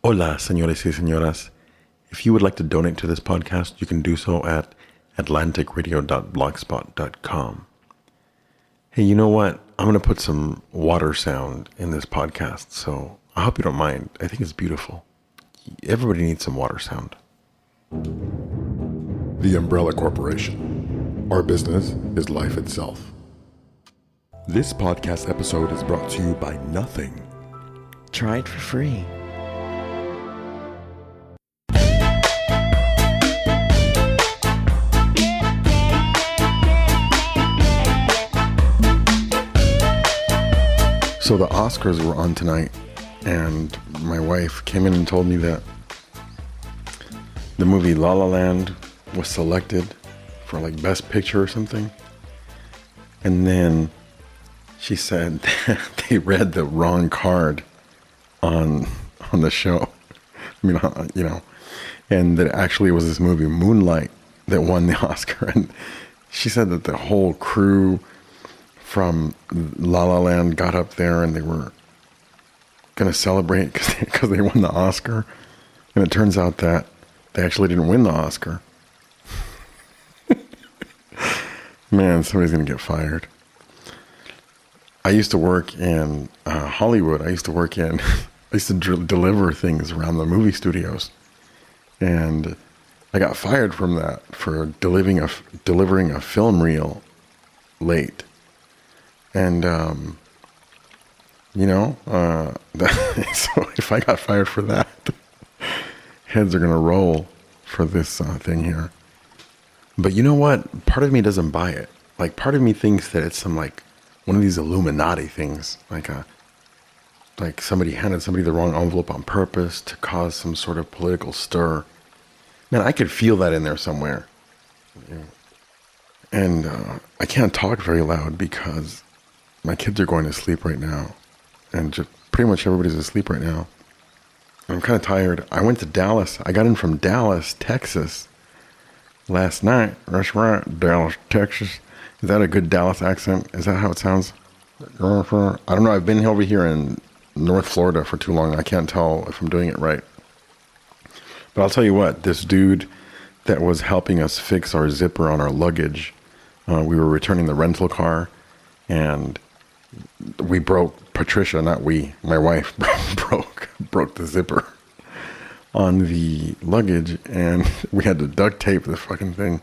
Hola, señores y señoras. If you would like to donate to this podcast, you can do so at atlanticradio.blogspot.com. Hey, you know what? I'm going to put some water sound in this podcast, so I hope you don't mind. I think it's beautiful. Everybody needs some water sound. The Umbrella Corporation. Our business is life itself. This podcast episode is brought to you by nothing. Try it for free. So the Oscars were on tonight, and my wife came in and told me that the movie La La Land was selected for like Best Picture or something. And then she said that they read the wrong card on the show. I mean, and that actually it was this movie Moonlight that won the Oscar. And she said that the whole crew from La La Land got up there and they were going to celebrate because they won the Oscar. And it turns out that they actually didn't win the Oscar. Man, somebody's going to get fired. I used to work in Hollywood. I used to deliver things around the movie studios. And I got fired from that for delivering a film reel late. And, so if I got fired for that, heads are going to roll for this thing here. But you know what? Part of me doesn't buy it. Like, part of me thinks that it's some, like, one of these Illuminati things. Like somebody handed somebody the wrong envelope on purpose to cause some sort of political stir. Man, I could feel that in there somewhere. And I can't talk very loud because my kids are going to sleep right now. And just pretty much everybody's asleep right now. I'm kind of tired. I went to Dallas. I got in from Dallas, Texas last night. That's right, Dallas, Texas. Is that a good Dallas accent? Is that how it sounds? I don't know. I've been over here in North Florida for too long. I can't tell if I'm doing it right. But I'll tell you what, this dude that was helping us fix our zipper on our luggage, we were returning the rental car, and we broke, Patricia, not we, my wife broke the zipper on the luggage, and we had to duct tape the fucking thing.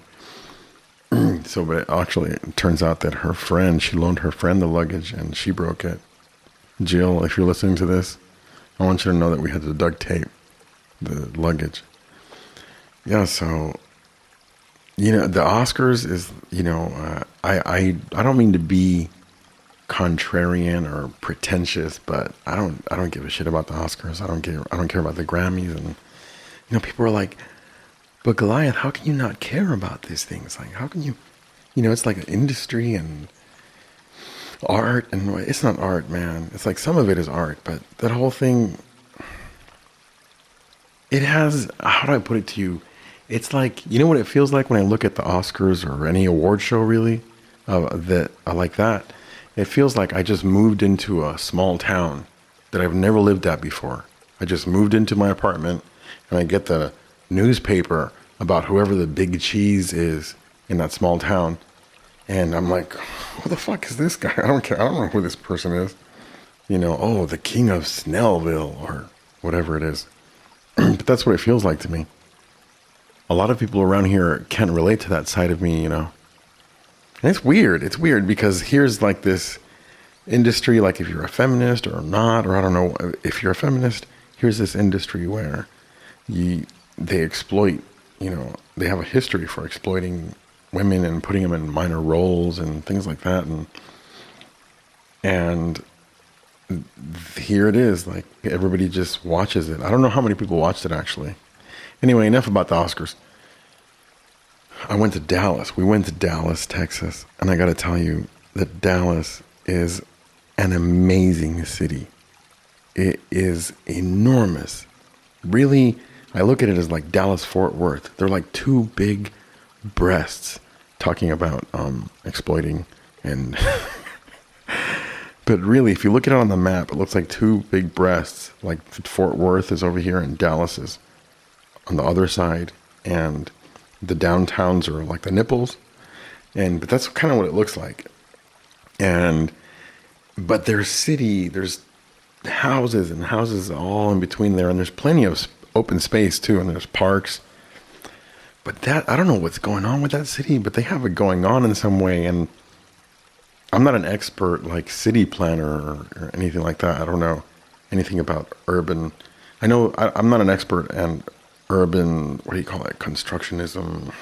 So, but it turns out that she loaned her friend the luggage and she broke it. Jill, if you're listening to this, I want you to know that we had to duct tape the luggage. Yeah, so, the Oscars is, I don't mean to be contrarian or pretentious, but I don't give a shit about the Oscars. I don't care about the Grammys. And, people are like, but Goliath, how can you not care about these things? Like, how can you, it's like an industry and art, and it's not art, man. It's like some of it is art, but that whole thing, it has, how do I put it to you? It's like, you know what it feels like when I look at the Oscars or any award show really, that like that. It feels like I just moved into a small town that I've never lived at before. I just moved into my apartment and I get the newspaper about whoever the big cheese is in that small town. And I'm like, who the fuck is this guy? I don't care. I don't know who this person is. The king of Snellville or whatever it is. But that's what it feels like to me. A lot of people around here can't relate to that side of me, And it's weird. It's weird because here's like this industry, like if you're a feminist or not, or I don't know, if you're a feminist, here's this industry where they exploit, they have a history for exploiting women and putting them in minor roles and things like that. And here it is, like everybody just watches it. I don't know how many people watched it actually. Anyway, enough about the Oscars. I went to Dallas. We went to Dallas, Texas. And I got to tell you that Dallas is an amazing city. It is enormous. Really, I look at it as like Dallas-Fort Worth. They're like two big breasts talking about exploiting and But really, if you look at it on the map, it looks like two big breasts. Like Fort Worth is over here and Dallas is on the other side. And the downtowns are like the nipples. But that's kind of what it looks like. But there's houses and houses all in between there. And there's plenty of open space too. And there's parks. But I don't know what's going on with that city, but they have it going on in some way. And I'm not an expert like city planner or anything like that. I don't know anything about urban. I know I'm not an expert in urban, what do you call it? Constructionism,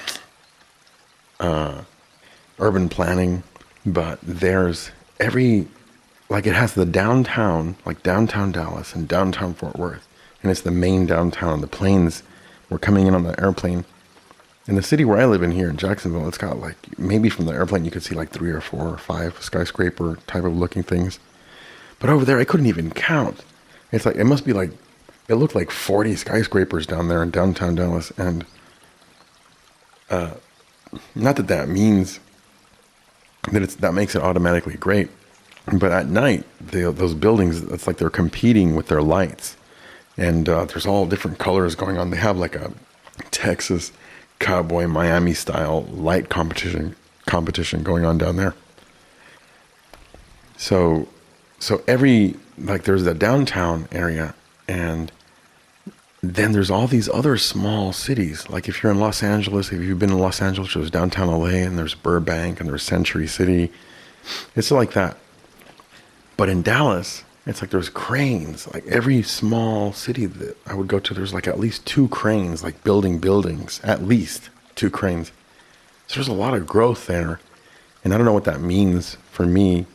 urban planning. But there's it has the downtown, like downtown Dallas and downtown Fort Worth. And it's the main downtown. The planes were coming in on the airplane. In the city where I live in here in Jacksonville, it's got like, maybe from the airplane you could see like 3 or 4 or 5 skyscraper type of looking things. But over there, I couldn't even count. It's like, it looked like 40 skyscrapers down there in downtown Dallas. And not that means that makes it automatically great. But at night, those buildings, it's like they're competing with their lights. And there's all different colors going on. They have like a Texas cowboy Miami style light competition going on down there. So there's the downtown area, and then there's all these other small cities. Like if you're in Los Angeles, if you've been in Los Angeles, there's downtown LA, and there's Burbank, and there's Century City. It's like that. But in Dallas, it's like there's cranes. Like every small city that I would go to, there's like at least 2 cranes, like building buildings, at least 2 cranes. So there's a lot of growth there. And I don't know what that means for me.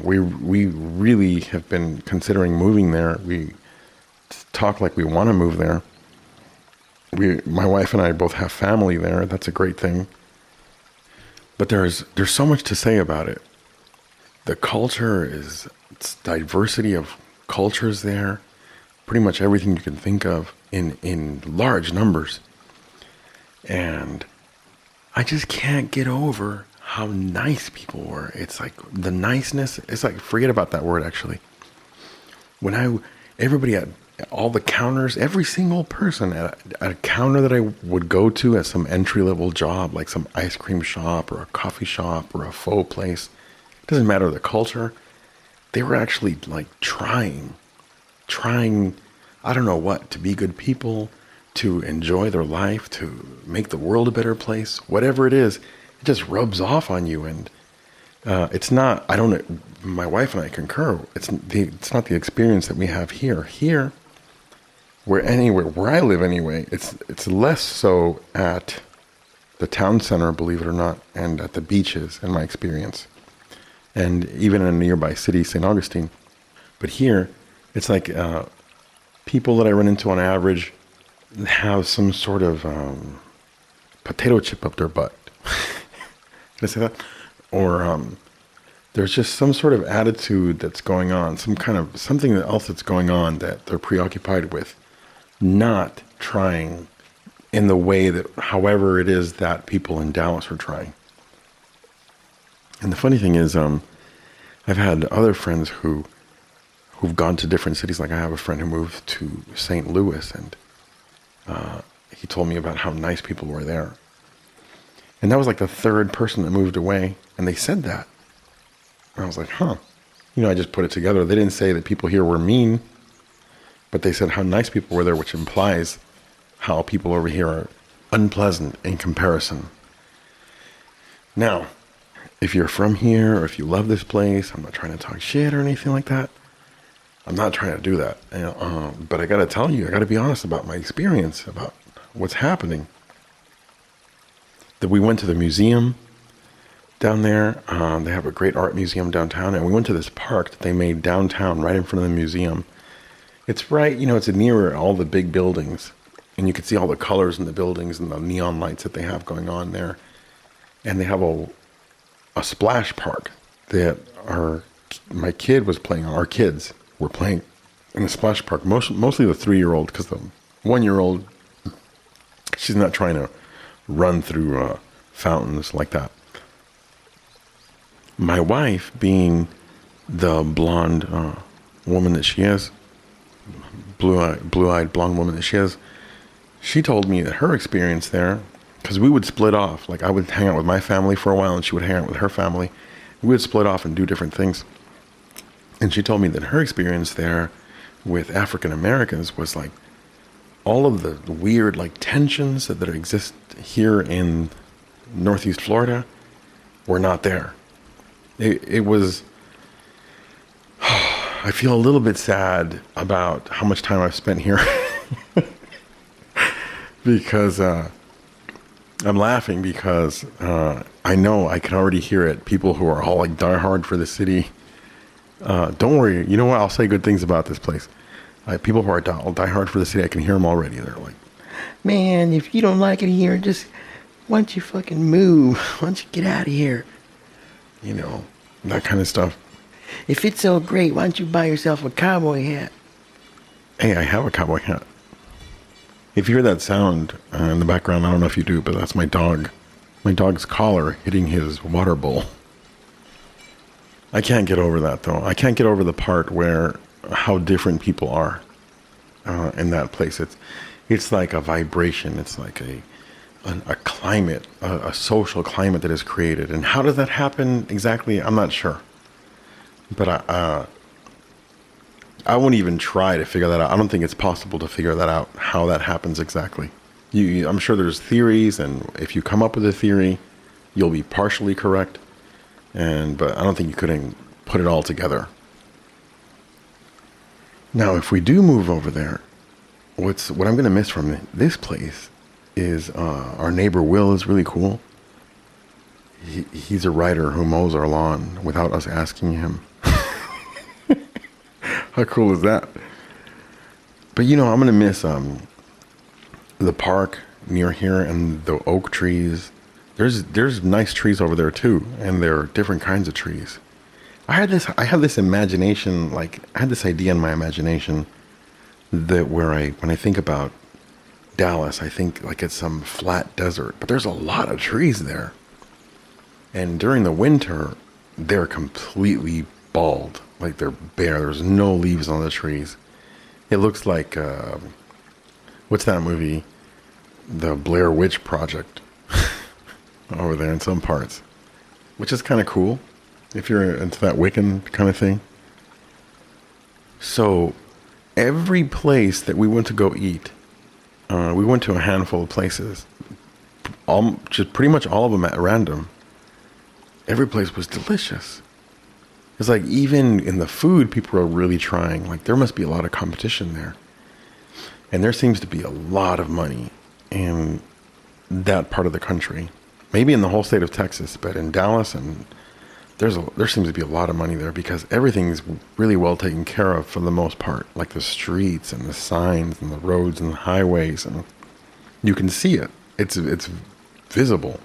We really have been considering moving there. We talk like we want to move there. My wife and I both have family there. That's a great thing. But there's so much to say about it. The culture it's diversity of cultures there. Pretty much everything you can think of in large numbers. And I just can't get over how nice people were. It's like the niceness, it's like, forget about that word actually. Everybody at all the counters, every single person at a counter that I would go to at some entry-level job, like some ice cream shop or a coffee shop or a faux place, it doesn't matter the culture, they were actually like trying, I don't know what, to be good people, to enjoy their life, to make the world a better place, whatever it is, it just rubs off on you. And it's not, my wife and I concur, it's not the experience that we have here. Here, where I live anyway, it's less so at the town center, believe it or not, and at the beaches in my experience. And even in a nearby city, St. Augustine. But here, it's like people that I run into on average have some sort of potato chip up their butt. Can I say that? Or there's just some sort of attitude that's going on, something else that's going on that they're preoccupied with, not trying in the way that, however it is that people in Dallas are trying. And the funny thing is, I've had other friends who've gone to different cities. Like I have a friend who moved to St. Louis, and he told me about how nice people were there. And that was like the 3rd person that moved away, and they said that. And I was like, huh. I just put it together. They didn't say that people here were mean, but they said how nice people were there, which implies how people over here are unpleasant in comparison. Now, if you're from here or if you love this place, I'm not trying to talk shit or anything like that. I'm not trying to do that. But I got to tell you, I got to be honest about my experience, about what's happening. That we went to the museum down there. They have a great art museum downtown. And we went to this park that they made downtown right in front of the museum. It's right, it's near all the big buildings. And you can see all the colors in the buildings and the neon lights that they have going on there. And they have a splash park that my kid was playing on. Our kids were playing in the splash park, mostly the 3-year-old, because the 1-year-old, she's not trying to run through fountains like that. My wife, being the blonde woman that she is, blue-eyed blonde woman that she is, she told me that her experience there, because we would split off. Like I would hang out with my family for a while and she would hang out with her family. We would split off and do different things. And she told me that her experience there with African Americans was like all of the weird like tensions that exist here in Northeast Florida were not there. It was, I feel a little bit sad about how much time I've spent here because I'm laughing because I know I can already hear it. People who are all like die hard for the city. Don't worry. You know what? I'll say good things about this place. People who are die hard for the city, I can hear them already. They're like, Man, if you don't like it here, just why don't you fucking move? Why don't you get out of here? you know, that kind of stuff. If it's so great, why don't you buy yourself a cowboy hat? Hey, I have a cowboy hat. If you hear that sound in the background, I don't know if you do, but that's my dog. My dog's collar hitting his water bowl. I can't get over that, though. I can't get over the part where how different people are in that place. It's like a vibration. It's like a climate, a social climate that is created. And how does that happen exactly? I'm not sure. But I won't even try to figure that out. I don't think it's possible to figure that out, how that happens exactly. I'm sure there's theories, and if you come up with a theory, you'll be partially correct. But I don't think you could put it all together. Now, if we do move over there, what I'm going to miss from this place is our neighbor Will is really cool. He's a writer who mows our lawn without us asking him. How cool is that? But I'm going to miss the park near here and the oak trees. There's nice trees over there too, and there are different kinds of trees. I had this imagination, like I had this idea in my imagination that when I think about Dallas, I think like it's some flat desert, but there's a lot of trees there. And during the winter, they're completely bald, like they're bare. There's no leaves on the trees. It looks like what's that movie? The Blair Witch Project. Over there in some parts, which is kind of cool if you're into that Wiccan kind of thing. So every place that we went to go eat, we went to a handful of places, just pretty much all of them at random. Every place was delicious. It's like even in the food, people are really trying. Like there must be a lot of competition there, and there seems to be a lot of money in that part of the country. Maybe in the whole state of Texas, but in Dallas, and there seems to be a lot of money there because everything's really well taken care of for the most part. Like the streets and the signs and the roads and the highways, and you can see it. It's visible.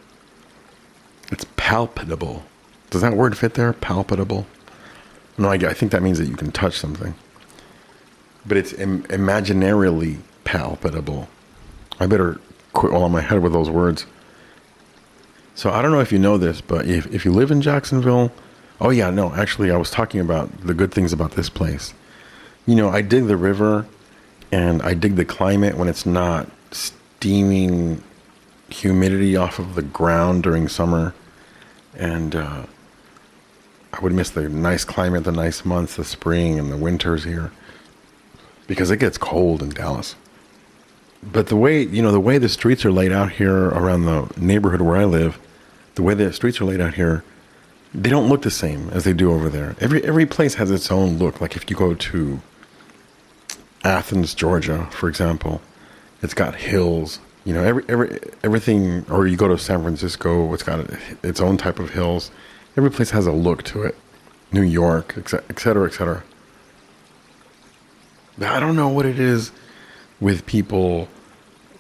It's palpable. Does that word fit there? Palpable? No, I think that means that you can touch something. But it's imaginarily palpable. I better quit while I'm ahead with those words. So I don't know if you know this, but if you live in Jacksonville, oh yeah, no, actually I was talking about the good things about this place. I dig the river and I dig the climate when it's not steaming humidity off of the ground during summer. And I would miss the nice climate, the nice months, the spring and the winters here, because it gets cold in Dallas. But the way the streets are laid out here around the neighborhood where I live, the way the streets are laid out here, they don't look the same as they do over there. Every place has its own look. Like if you go to Athens, Georgia, for example, it's got hills. Everything, or you go to San Francisco, it's got its own type of hills. Every place has a look to it. New York, et cetera, et cetera. But I don't know what it is with people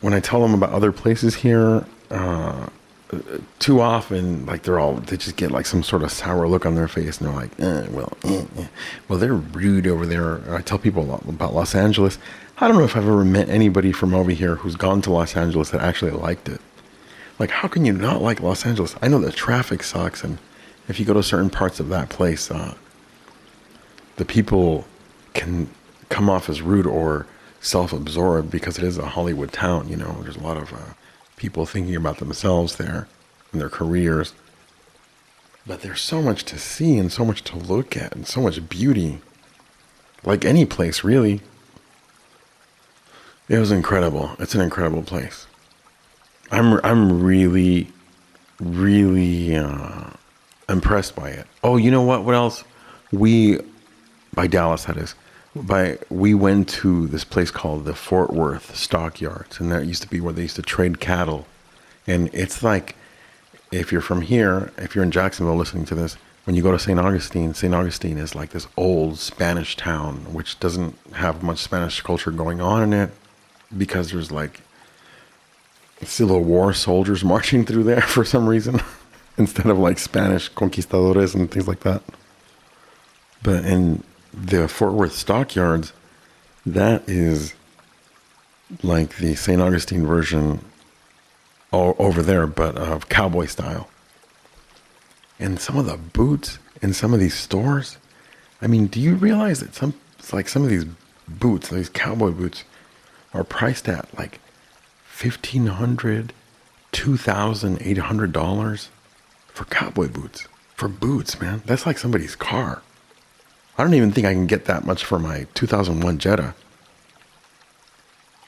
when I tell them about other places here. Too often, like they just get like some sort of sour look on their face, and they're like, well, they're rude over there. I tell people a lot about Los Angeles. I don't know if I've ever met anybody from over here who's gone to Los Angeles that actually liked it. Like, how can you not like Los Angeles? I know the traffic sucks, and if you go to certain parts of that place, the people can come off as rude or self-absorbed because it is a Hollywood town. There's a lot of people thinking about themselves there and their careers. But there's so much to see and so much to look at and so much beauty. Like any place, really. It was incredible. It's an incredible place. I'm really, really impressed by it. Oh, you know what? What else? By Dallas, that is. We went to this place called the Fort Worth Stockyards, and that used to be where they used to trade cattle. And it's like, if you're from here, if you're in Jacksonville listening to this, when you go to St. Augustine is like this old Spanish town, which doesn't have much Spanish culture going on in it, because there's like Civil War soldiers marching through there for some reason, instead of like Spanish conquistadores and things like that. But in the Fort Worth Stockyards, that is like the St. Augustine version over there, but of cowboy style. And some of the boots in some of these stores, I mean, do you realize that some of these boots, these cowboy boots, are priced at like $1,500, $2,800 for cowboy boots? For boots, man. That's like somebody's car. I don't even think I can get that much for my 2001 Jetta.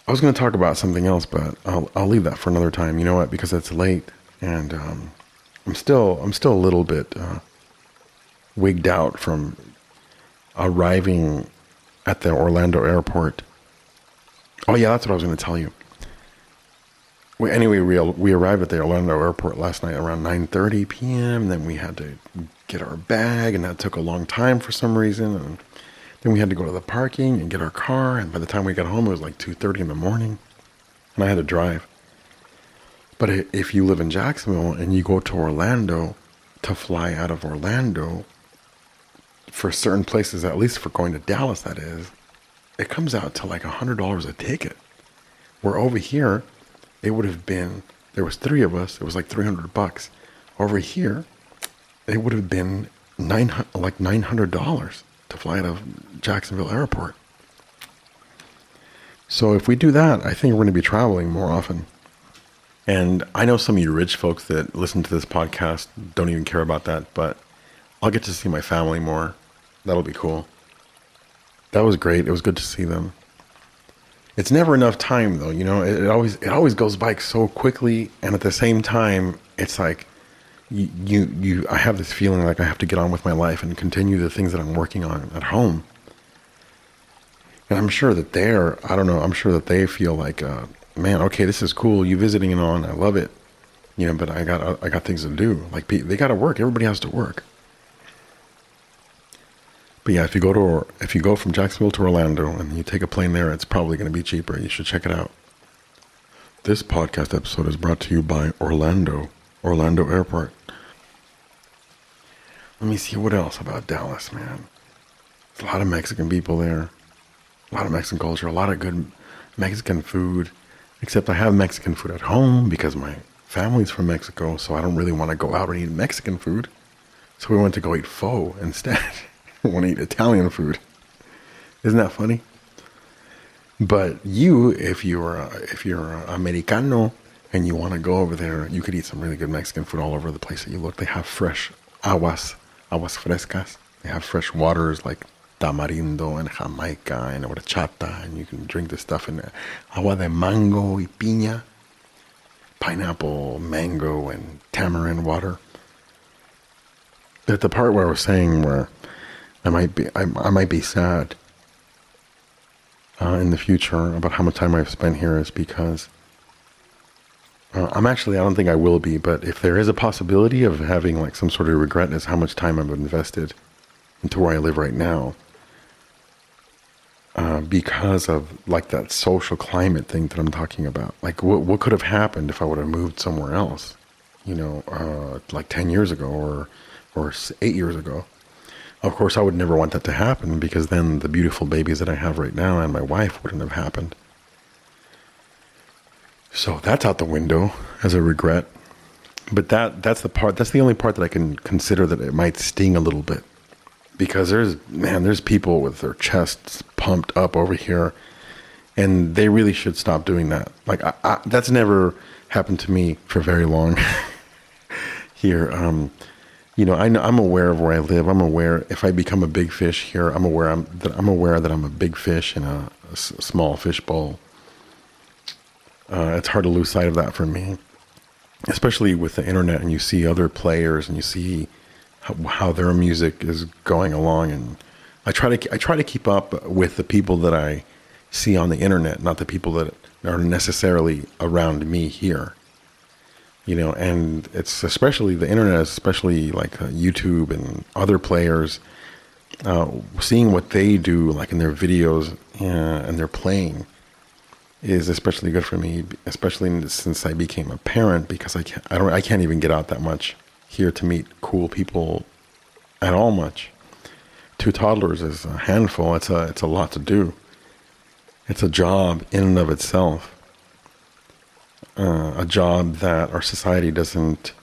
I was going to talk about something else, but I'll leave that for another time. You know what? Because it's late, and I'm still a little bit wigged out from arriving at the Orlando airport. Oh yeah, that's what I was going to tell you. We arrived at the Orlando airport last night around 9:30 p.m. Then we had to get our bag, and that took a long time for some reason. And then we had to go to the parking and get our car. And by the time we got home, it was like 2:30 in the morning, and I had to drive. But if you live in Jacksonville and you go to Orlando, to fly out of Orlando, for certain places, at least for going to Dallas, that is, it comes out to like $100 a ticket. Where over here, it would have been, there was 3 of us, it was like $300. Over here, it would have been $900 to fly out of Jacksonville Airport. So if we do that, I think we're going to be traveling more often. And I know some of you rich folks that listen to this podcast don't even care about that, but I'll get to see my family more. That'll be cool. That was great. It was good to see them. It's never enough time, though. It always goes by so quickly, and at the same time, it's like I have this feeling like I have to get on with my life and continue the things that I'm working on at home. And I'm sure that I'm sure that they feel like, man, okay, this is cool. You visiting and on, I love it. But I got things to do. Like, they got to work. Everybody has to work. But yeah, if you go from Jacksonville to Orlando and you take a plane there, it's probably going to be cheaper. You should check it out. This podcast episode is brought to you by Orlando Airport. Let me see what else about Dallas, man. There's a lot of Mexican people there. A lot of Mexican culture, a lot of good Mexican food. Except I have Mexican food at home because my family's from Mexico, so I don't really want to go out and eat Mexican food. So we went to go eat pho instead. I want to eat Italian food. Isn't that funny? But if you're Americano and you want to go over there, you could eat some really good Mexican food all over the place that you look. They have fresh aguas frescas. They have fresh waters like tamarindo and Jamaica and horchata, and you can drink this stuff in agua de mango y piña, pineapple, mango, and tamarind water. At the part where I was saying where I might be sad in the future about how much time I've spent here is because I don't think I will be, but if there is a possibility of having like some sort of regret is how much time I've invested into where I live right now, because of like that social climate thing that I'm talking about. Like what could have happened if I would have moved somewhere else, like 10 years ago or 8 years ago. Of course, I would never want that to happen because then the beautiful babies that I have right now and my wife wouldn't have happened. So that's out the window as a regret. But that's the only part that I can consider that it might sting a little bit. because there's people with their chests pumped up over here, and they really should stop doing that. Like that's never happened to me for very long here. I'm aware of where I live. I'm aware if I become a big fish here, I'm aware that I'm a big fish in a small fish bowl. It's hard to lose sight of that for me, especially with the internet, and you see other players and you see how their music is going along, and I try to keep up with the people that I see on the internet, not the people that are necessarily around me here. And it's especially the internet, especially like YouTube and other players, seeing what they do, like in their videos and their playing, is especially good for me, especially since I became a parent, because I can't even get out that much here to meet cool people at all much. 2 toddlers is a handful. It's a lot to do. It's a job in and of itself. A job that our society doesn't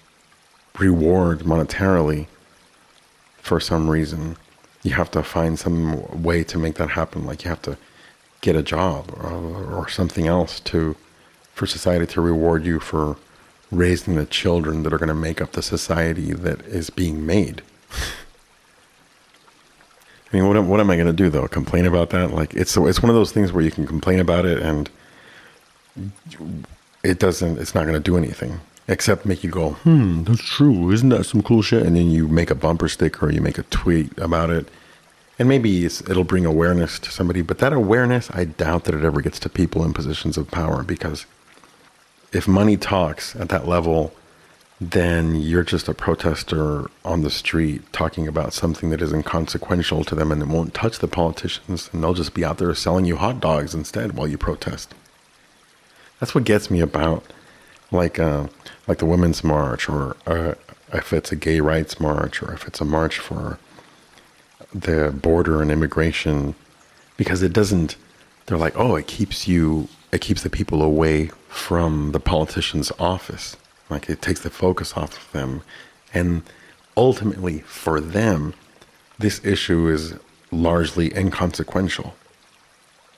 reward monetarily for some reason. You have to find some way to make that happen. Like you have to get a job or something else for society to reward you for raising the children that are going to make up the society that is being made. I mean, what am I going to do though? Complain about that? Like it's one of those things where you can complain about it and it's not going to do anything except make you go, that's true. Isn't that some cool shit? And then you make a bumper sticker or you make a tweet about it. And maybe it'll bring awareness to somebody, but that awareness, I doubt that it ever gets to people in positions of power, because if money talks at that level, then you're just a protester on the street talking about something that is inconsequential to them, and it won't touch the politicians, and they'll just be out there selling you hot dogs instead while you protest. That's what gets me about like the Women's March, or if it's a gay rights march, or if it's a march for the border and immigration, because they're like, oh, it keeps the people away from the politician's office. Like it takes the focus off of them. And ultimately for them, this issue is largely inconsequential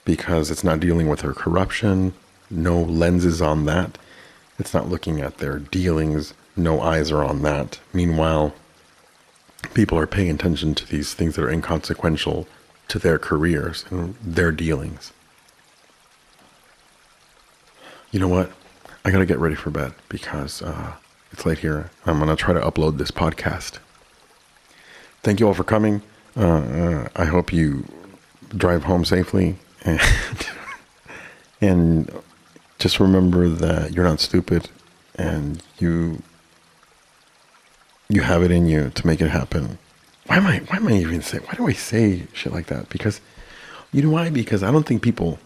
because it's not dealing with their corruption, no lenses on that. It's not looking at their dealings, no eyes are on that. Meanwhile, people are paying attention to these things that are inconsequential to their careers and their dealings. You know what? I got to get ready for bed because it's late here. I'm going to try to upload this podcast. Thank you all for coming. I hope you drive home safely. And just remember that you're not stupid, and you have it in you to make it happen. Why do I say shit like that? Because, you know why? Because I don't think people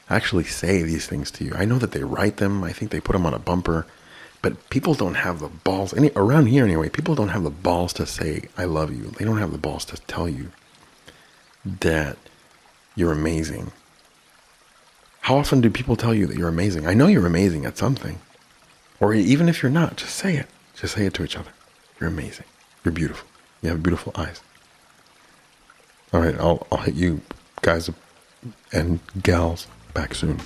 actually say these things to you. I know that they write them. I think they put them on a bumper, but people don't have the balls, around here anyway, people don't have the balls to say, I love you. They don't have the balls to tell you that you're amazing. How often do people tell you that you're amazing? I know you're amazing at something. Or even if you're not, just say it. Just say it to each other. You're amazing. You're beautiful. You have beautiful eyes. All right, I'll hit you guys and gals back soon.